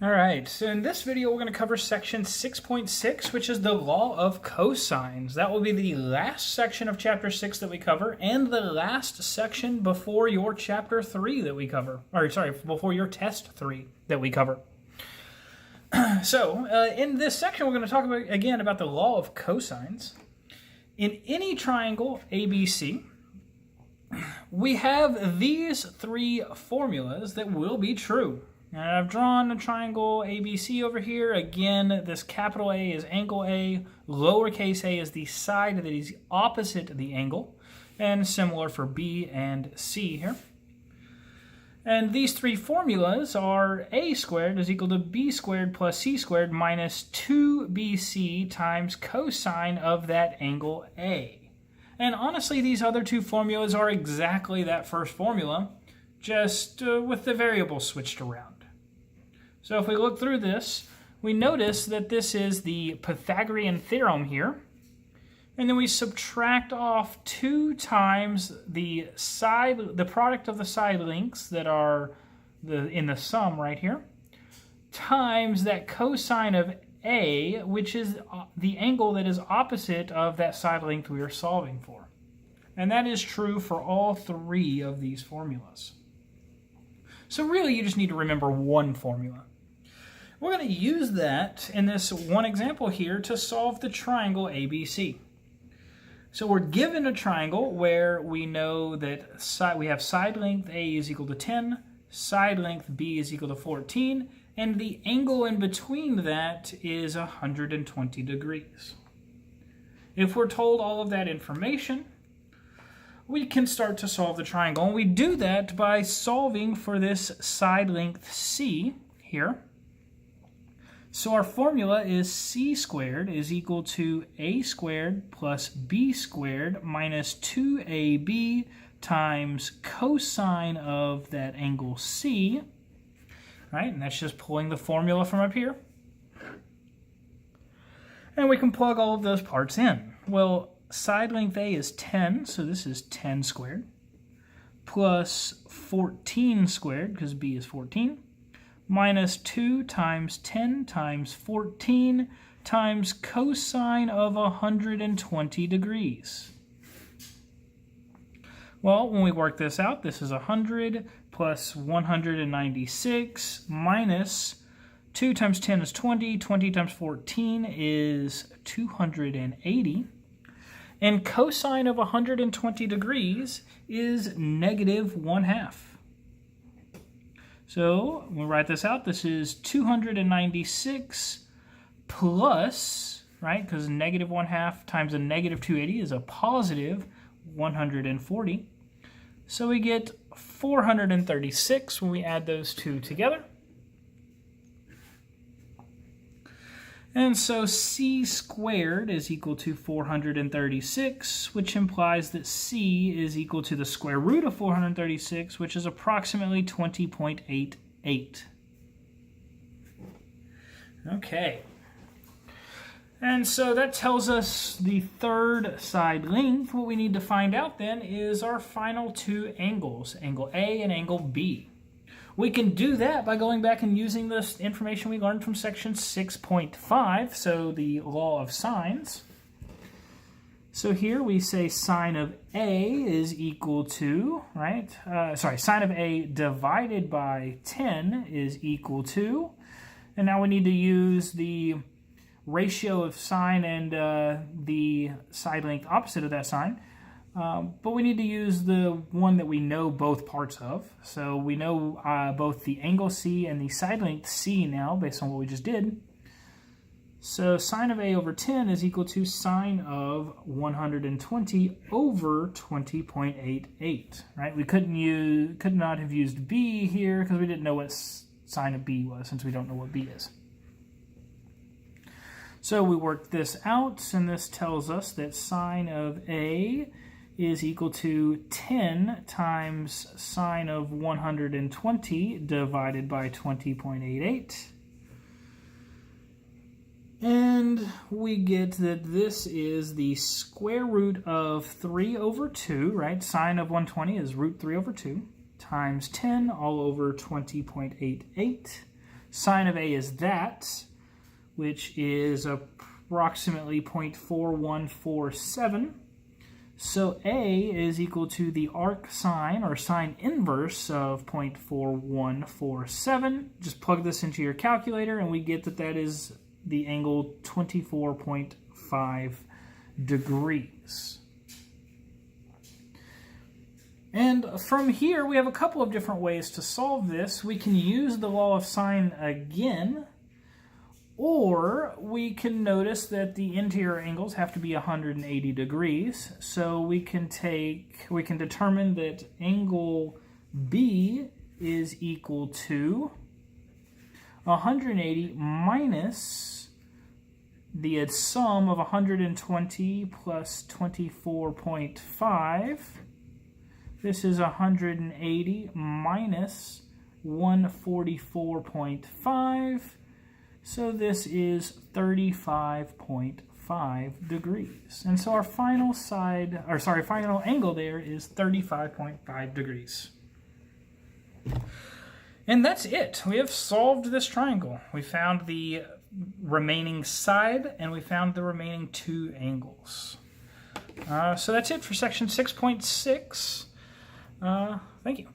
All right, so in this video, we're going to cover section 6.6, which is the law of cosines. That will be the last section of chapter 6 that we cover, and the last section before your chapter 3 that we cover. Or, sorry, before your test 3 that we cover. So, in this section, we're going to talk again about the law of cosines. In any triangle ABC, we have these three formulas that will be true. And I've drawn a triangle ABC over here. Again, this capital A is angle A, lowercase a is the side that is opposite the angle, and similar for B and C here. And these three formulas are A squared is equal to B squared plus C squared minus 2BC times cosine of that angle A. And honestly, these other two formulas are exactly that first formula, just with the variables switched around. So if we look through this, we notice that this is the Pythagorean theorem here. And then we subtract off 2 times the product of the side lengths that are in the sum right here, times that cosine of A, which is the angle that is opposite of that side length we are solving for. And that is true for all three of these formulas. So really, you just need to remember one formula. We're going to use that in this one example here to solve the triangle ABC. So we're given a triangle where we know that we have side length A is equal to 10, side length B is equal to 14, and the angle in between that is 120 degrees. If we're told all of that information, we can start to solve the triangle. And we do that by solving for this side length C here. So our formula is C squared is equal to A squared plus B squared minus 2AB times cosine of that angle C. Right, and that's just pulling the formula from up here. And we can plug all of those parts in. Well, side length A is 10, so this is 10 squared, plus 14 squared, because B is 14, minus 2 times 10 times 14 times cosine of 120 degrees. Well, when we work this out, this is 100 plus 196 minus 2 times 10 is 20, 20 times 14 is 280. And cosine of 120 degrees is negative 1/2. So when we write this out, this is 296 plus, right, because negative 1/2 times a negative 280 is a positive 140. So we get 436 when we add those two together. And so C squared is equal to 436, which implies that C is equal to the square root of 436, which is approximately 20.88. Okay. And so that tells us the third side length. What we need to find out then is our final two angles, angle A and angle B. We can do that by going back and using this information we learned from section 6.5, so the law of sines. So here we say sine of A is equal to, sine of A divided by 10 is equal to, and now we need to use the ratio of sine and the side length opposite of that sine. But we need to use the one that we know both parts of. So we know both the angle C and the side length C now, based on what we just did. So sine of A over 10 is equal to sine of 120 over 20.88. Right? We could not have used B here because we didn't know what sine of B was, since we don't know what B is. So we worked this out, and this tells us that sine of A is equal to 10 times sine of 120 divided by 20.88. And we get that this is the square root of 3 over 2, right? Sine of 120 is root 3 over 2, times 10 all over 20.88, Sine of A is that, which is approximately 0.4147. So A is equal to the arc sine, or sine inverse, of 0.4147. Just plug this into your calculator, and we get that that is the angle 24.5 degrees. And from here, we have a couple of different ways to solve this. We can use the law of sine again, or we can notice that the interior angles have to be 180 degrees. So we can determine that angle B is equal to 180 minus the sum of 120 plus 24.5. This is 180 minus 144.5. So this is 35.5 degrees. And so our final final angle there is 35.5 degrees. And that's it. We have solved this triangle. We found the remaining side, and we found the remaining two angles. So that's it for section 6.6. Thank you.